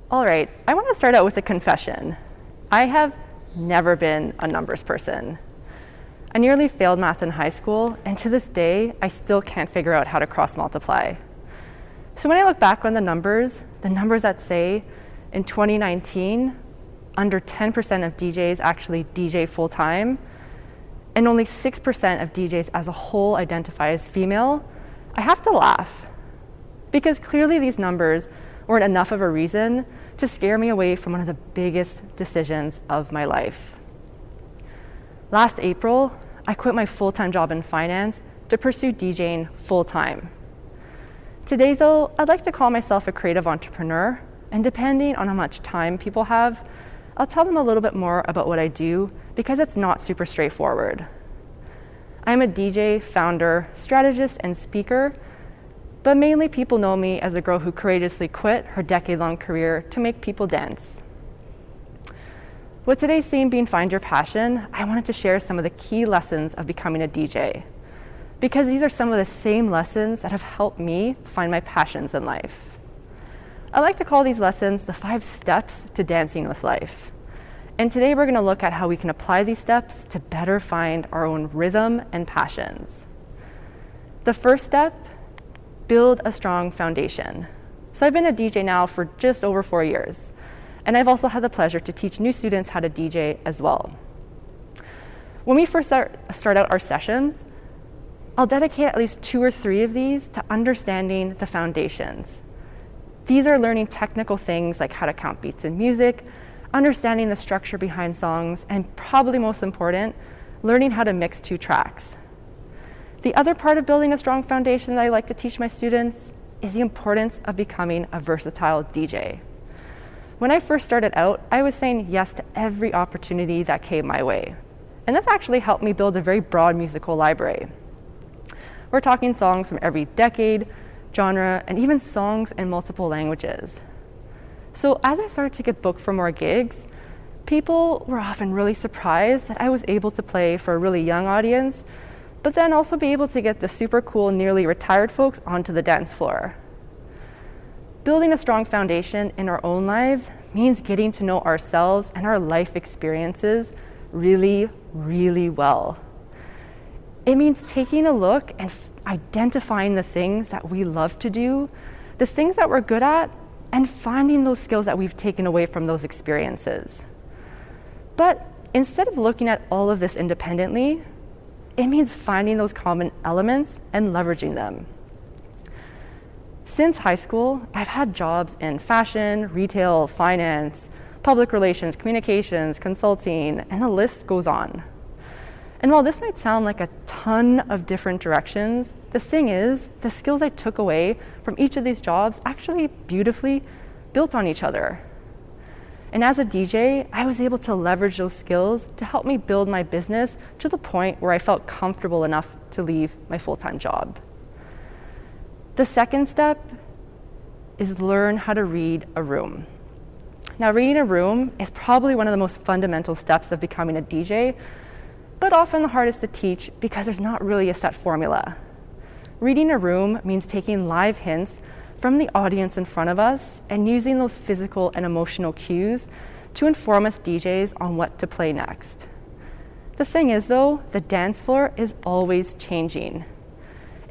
All right, I want to start out with a confession. I have never been a numbers person. I nearly failed math in high school, and to this day, I still can't figure out how to cross multiply. So when I look back on the numbers that say in 2019, under 10% of DJs actually DJ full-time, and only 6% of DJs as a whole identify as female, I have to laugh. Because clearly these numbers weren't enough of a reason to scare me away from one of the biggest decisions of my life. Last April, I quit my full-time job in finance to pursue DJing full-time. Today, though, I'd like to call myself a creative entrepreneur, and depending on how much time people have, I'll tell them a little bit more about what I do because it's not super straightforward. I'm a DJ, founder, strategist, and speaker, but mainly people know me as a girl who courageously quit her decade-long career to make people dance. With today's theme being Find Your Passion, I wanted to share some of the key lessons of becoming a DJ, because these are some of the same lessons that have helped me find my passions in life. I like to call these lessons the 5 steps to dancing with life. And today we're going to look at how we can apply these steps to better find our own rhythm and passions. The first step, build a strong foundation. So I've been a DJ now for just over 4 years, and I've also had the pleasure to teach new students how to DJ as well. When we first start out our sessions, I'll dedicate at least 2 or 3 of these to understanding the foundations. These are learning technical things like how to count beats in music, understanding the structure behind songs, and probably most important, learning how to mix 2 tracks. The other part of building a strong foundation that I like to teach my students is the importance of becoming a versatile DJ. When I first started out, I was saying yes to every opportunity that came my way. And this actually helped me build a very broad musical library. We're talking songs from every decade, genre, and even songs in multiple languages. So as I started to get booked for more gigs, people were often really surprised that I was able to play for a really young audience, but then also be able to get the super cool, nearly retired folks onto the dance floor. Building a strong foundation in our own lives means getting to know ourselves and our life experiences really, really well. It means taking a look and identifying the things that we love to do, the things that we're good at, and finding those skills that we've taken away from those experiences. But instead of looking at all of this independently, it means finding those common elements and leveraging them. Since high school, I've had jobs in fashion, retail, finance, public relations, communications, consulting, and the list goes on. And while this might sound like a ton of different directions, the thing is, the skills I took away from each of these jobs actually beautifully built on each other. And as a DJ, I was able to leverage those skills to help me build my business to the point where I felt comfortable enough to leave my full-time job. The second step is learn how to read a room. Now, reading a room is probably one of the most fundamental steps of becoming a DJ, but often the hardest to teach because there's not really a set formula. Reading a room means taking live hints from the audience in front of us and using those physical and emotional cues to inform us DJs on what to play next. The thing is, though, the dance floor is always changing.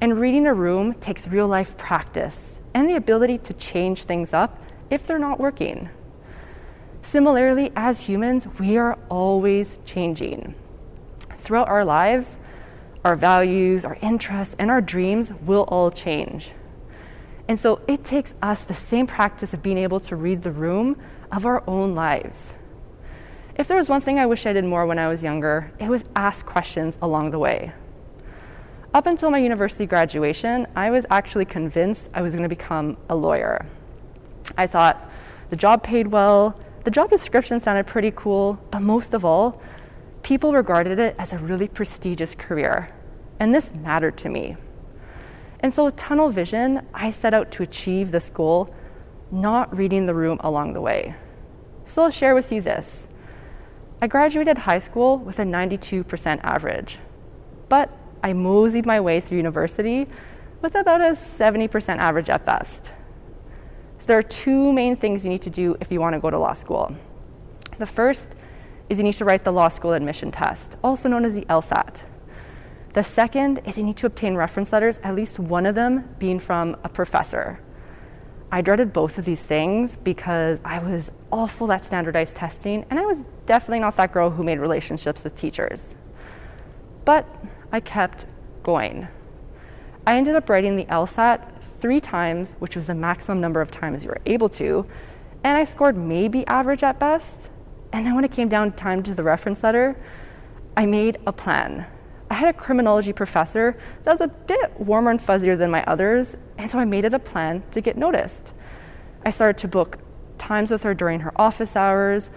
And reading a room takes real-life practice and the ability to change things up if they're not working. Similarly, as humans, we are always changing. Throughout our lives, our values, our interests, and our dreams will all change. And so it takes us the same practice of being able to read the room of our own lives. If there was one thing I wish I did more when I was younger, it was ask questions along the way. Up until my university graduation, I was actually convinced I was going to become a lawyer. I thought the job paid well, the job description sounded pretty cool, but most of all, people regarded it as a really prestigious career, and this mattered to me. And so with tunnel vision, I set out to achieve this goal, not reading the room along the way. So I'll share with you this. I graduated high school with a 92% average, but I moseyed my way through university with about a 70% average at best. So there are two main things you need to do if you want to go to law school. The first is you need to write the law school admission test, also known as the LSAT. The second is you need to obtain reference letters, at least one of them being from a professor. I dreaded both of these things because I was awful at standardized testing, and I was definitely not that girl who made relationships with teachers. But I kept going. I ended up writing the LSAT 3 times, which was the maximum number of times you were able to, and I scored maybe average at best. And then when it came down time to the reference letter, I made a plan. I had a criminology professor that was a bit warmer and fuzzier than my others, and so I made it a plan to get noticed. I started to book times with her during her office hours.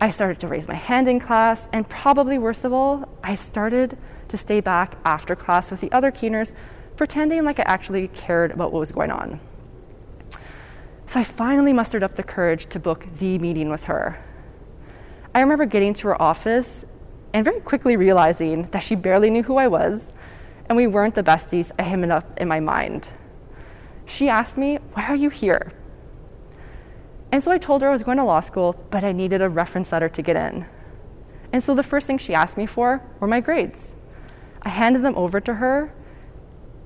I started to raise my hand in class, and probably worst of all, I started to stay back after class with the other keeners, pretending like I actually cared about what was going on. So I finally mustered up the courage to book the meeting with her. I remember getting to her office and very quickly realizing that she barely knew who I was, and we weren't the besties I had up in my mind. She asked me, "Why are you here?" And so I told her I was going to law school, but I needed a reference letter to get in. And so the first thing she asked me for were my grades. I handed them over to her,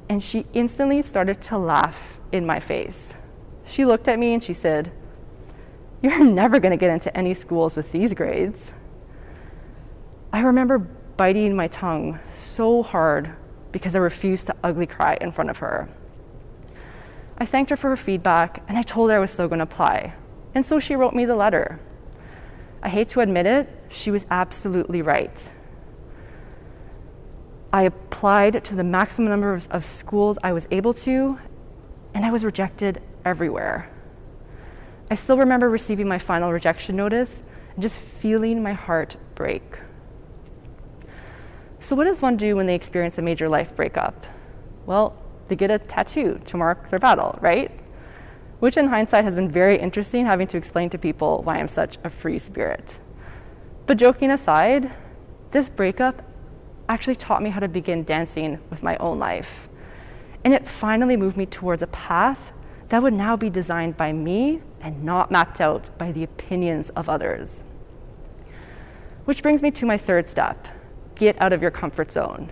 and she instantly started to laugh in my face. She looked at me and she said, "You're never going to get into any schools with these grades." I remember biting my tongue so hard because I refused to ugly cry in front of her. I thanked her for her feedback, and I told her I was still going to apply. And so she wrote me the letter. I hate to admit it, she was absolutely right. I applied to the maximum number of schools I was able to, and I was rejected everywhere. I still remember receiving my final rejection notice and just feeling my heart break. So what does one do when they experience a major life breakup? Well, they get a tattoo to mark their battle, right? Which in hindsight has been very interesting, having to explain to people why I'm such a free spirit. But joking aside, this breakup actually taught me how to begin dancing with my own life. And it finally moved me towards a path that would now be designed by me and not mapped out by the opinions of others. Which brings me to my third step: get out of your comfort zone.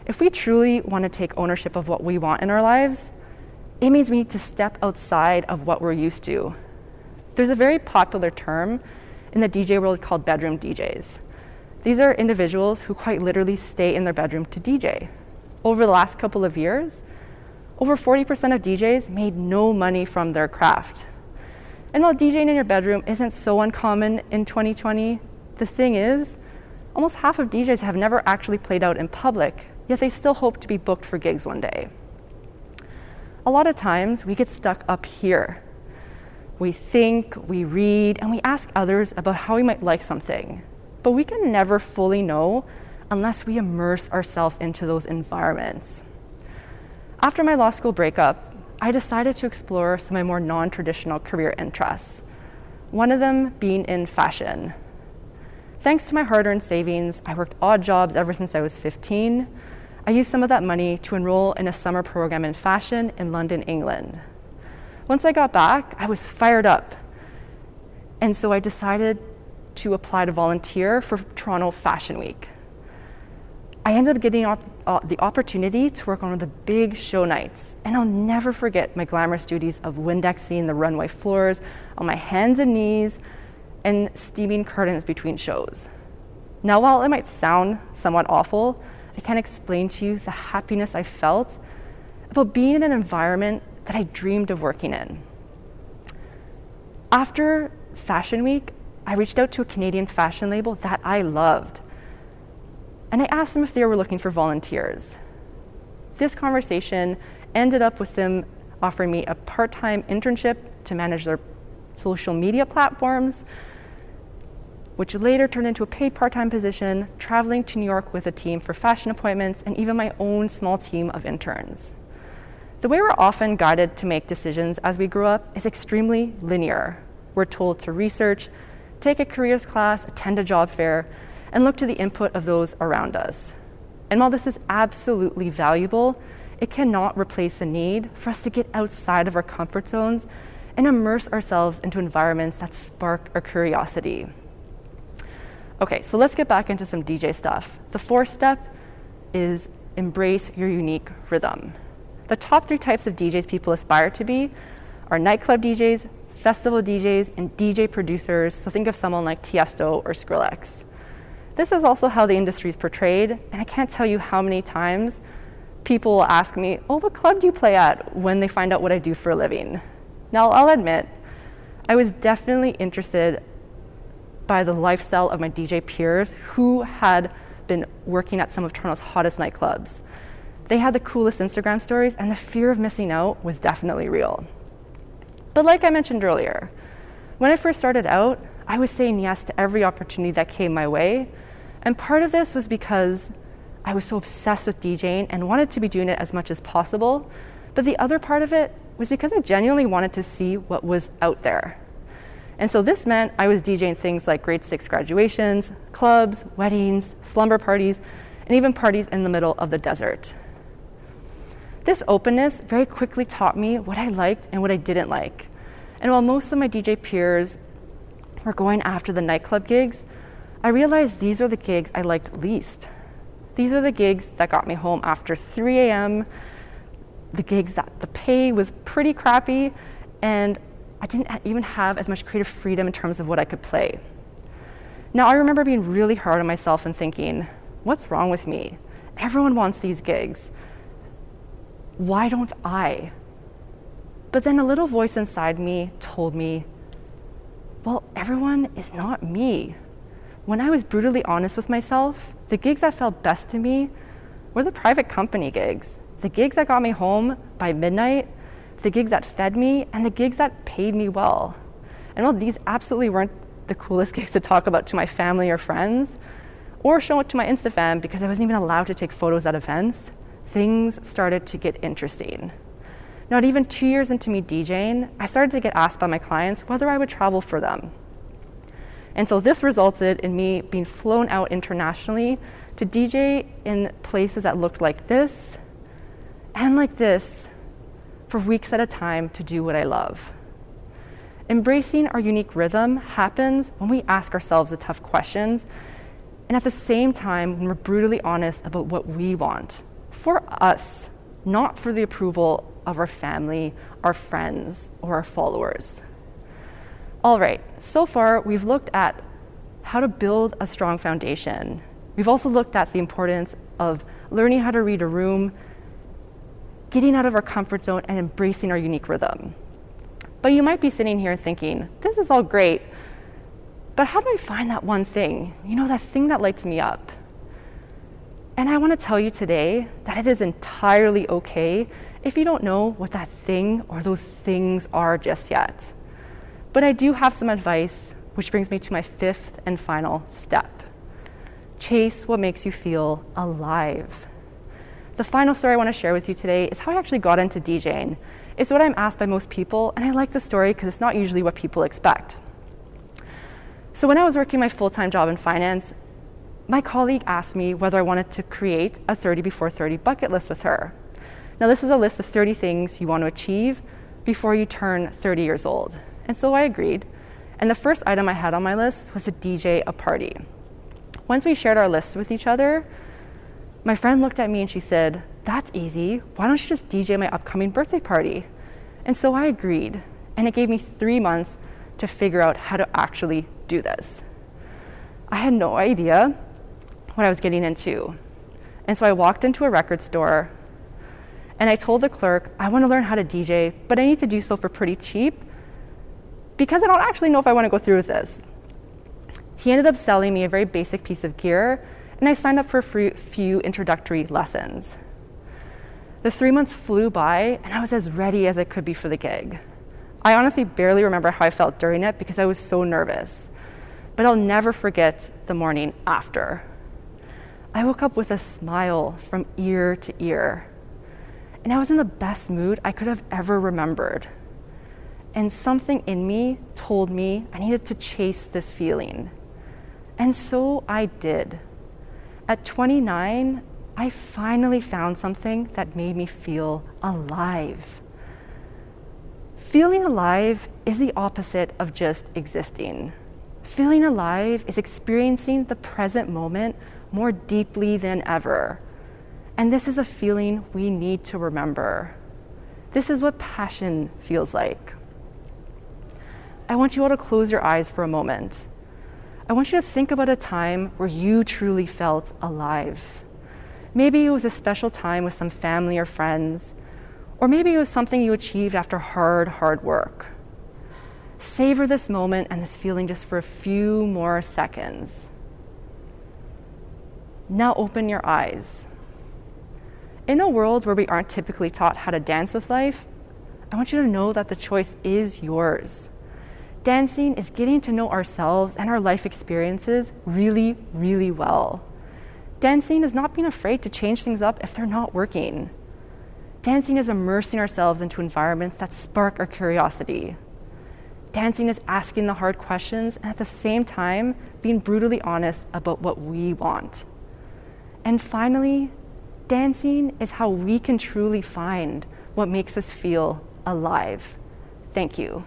If we truly want to take ownership of what we want in our lives, it means we need to step outside of what we're used to. There's a very popular term in the DJ world called bedroom DJs. These are individuals who quite literally stay in their bedroom to DJ. Over the last couple of years, over 40% of DJs made no money from their craft. And while DJing in your bedroom isn't so uncommon in 2020, the thing is, almost half of DJs have never actually played out in public, yet they still hope to be booked for gigs one day. A lot of times, we get stuck up here. We think, we read, and we ask others about how we might like something. But we can never fully know unless we immerse ourselves into those environments. After my law school breakup, I decided to explore some of my more non-traditional career interests, one of them being in fashion. Thanks to my hard-earned savings, I worked odd jobs ever since I was 15. I used some of that money to enroll in a summer program in fashion in London, England. Once I got back, I was fired up. And so I decided to apply to volunteer for Toronto Fashion Week. I ended up getting the opportunity to work on one of the big show nights, and I'll never forget my glamorous duties of Windexing the runway floors on my hands and knees and steaming curtains between shows. Now, while it might sound somewhat awful, I can't explain to you the happiness I felt about being in an environment that I dreamed of working in. After Fashion Week, I reached out to a Canadian fashion label that I loved, and I asked them if they were looking for volunteers. This conversation ended up with them offering me a part-time internship to manage their social media platforms, which later turned into a paid part-time position, traveling to New York with a team for fashion appointments, and even my own small team of interns. The way we're often guided to make decisions as we grow up is extremely linear. We're told to research, take a careers class, attend a job fair, and look to the input of those around us. And while this is absolutely valuable, it cannot replace the need for us to get outside of our comfort zones and immerse ourselves into environments that spark our curiosity. Okay, so let's get back into some DJ stuff. The fourth step is embrace your unique rhythm. The top 3 types of DJs people aspire to be are nightclub DJs, festival DJs, and DJ producers. So think of someone like Tiesto or Skrillex. This is also how the industry is portrayed, and I can't tell you how many times people will ask me, oh, what club do you play at, when they find out what I do for a living. Now, I'll admit, I was definitely interested by the lifestyle of my DJ peers who had been working at some of Toronto's hottest nightclubs. They had the coolest Instagram stories, and the fear of missing out was definitely real. But like I mentioned earlier, when I first started out, I was saying yes to every opportunity that came my way, and part of this was because I was so obsessed with DJing and wanted to be doing it as much as possible, but the other part of it was because I genuinely wanted to see what was out there. And so this meant I was DJing things like grade 6 graduations, clubs, weddings, slumber parties, and even parties in the middle of the desert. This openness very quickly taught me what I liked and what I didn't like. And while most of my DJ peers were going after the nightclub gigs, I realized these are the gigs I liked least. These are the gigs that got me home after 3 a.m., the gigs that the pay was pretty crappy, and I didn't even have as much creative freedom in terms of what I could play. Now, I remember being really hard on myself and thinking, what's wrong with me? Everyone wants these gigs. Why don't I? But then a little voice inside me told me, well, everyone is not me. When I was brutally honest with myself, the gigs that felt best to me were the private company gigs, the gigs that got me home by midnight, the gigs that fed me, and the gigs that paid me well. And while these absolutely weren't the coolest gigs to talk about to my family or friends, or show it to my Instafam because I wasn't even allowed to take photos at events, things started to get interesting. Not even 2 years into me DJing, I started to get asked by my clients whether I would travel for them. And so this resulted in me being flown out internationally to DJ in places that looked like this and like this for weeks at a time to do what I love. Embracing our unique rhythm happens when we ask ourselves the tough questions, and at the same time when we're brutally honest about what we want for us, not for the approval of our family, our friends, or our followers. All right, so far we've looked at how to build a strong foundation. We've also looked at the importance of learning how to read a room, getting out of our comfort zone, and embracing our unique rhythm. But you might be sitting here thinking, this is all great, but how do I find that one thing? You know, that thing that lights me up? And I want to tell you today that it is entirely okay if you don't know what that thing or those things are just yet. But I do have some advice, which brings me to my 5th and final step. Chase what makes you feel alive. The final story I want to share with you today is how I actually got into DJing. It's what I'm asked by most people, and I like the story because it's not usually what people expect. So when I was working my full-time job in finance, my colleague asked me whether I wanted to create a 30 before 30 bucket list with her. Now, this is a list of 30 things you want to achieve before you turn 30 years old. And so I agreed. And the first item I had on my list was to DJ a party. Once we shared our lists with each other, my friend looked at me and she said, that's easy. Why don't you just DJ my upcoming birthday party? And so I agreed. And it gave me 3 months to figure out how to actually do this. I had no idea what I was getting into. And so I walked into a record store and I told the clerk, I want to learn how to DJ, but I need to do so for pretty cheap because I don't actually know if I want to go through with this. He ended up selling me a very basic piece of gear, and I signed up for a few introductory lessons. The 3 months flew by, and I was as ready as I could be for the gig. I honestly barely remember how I felt during it because I was so nervous, but I'll never forget the morning after. I woke up with a smile from ear to ear, and I was in the best mood I could have ever remembered. And something in me told me I needed to chase this feeling. And so I did. At 29, I finally found something that made me feel alive. Feeling alive is the opposite of just existing. Feeling alive is experiencing the present moment more deeply than ever. And this is a feeling we need to remember. This is what passion feels like. I want you all to close your eyes for a moment. I want you to think about a time where you truly felt alive. Maybe it was a special time with some family or friends, or maybe it was something you achieved after hard work. Savor this moment and this feeling just for a few more seconds. Now open your eyes. In a world where we aren't typically taught how to dance with life, I want you to know that the choice is yours. Dancing is getting to know ourselves and our life experiences really, really well. Dancing is not being afraid to change things up if they're not working. Dancing is immersing ourselves into environments that spark our curiosity. Dancing is asking the hard questions and at the same time being brutally honest about what we want. And finally, dancing is how we can truly find what makes us feel alive. Thank you.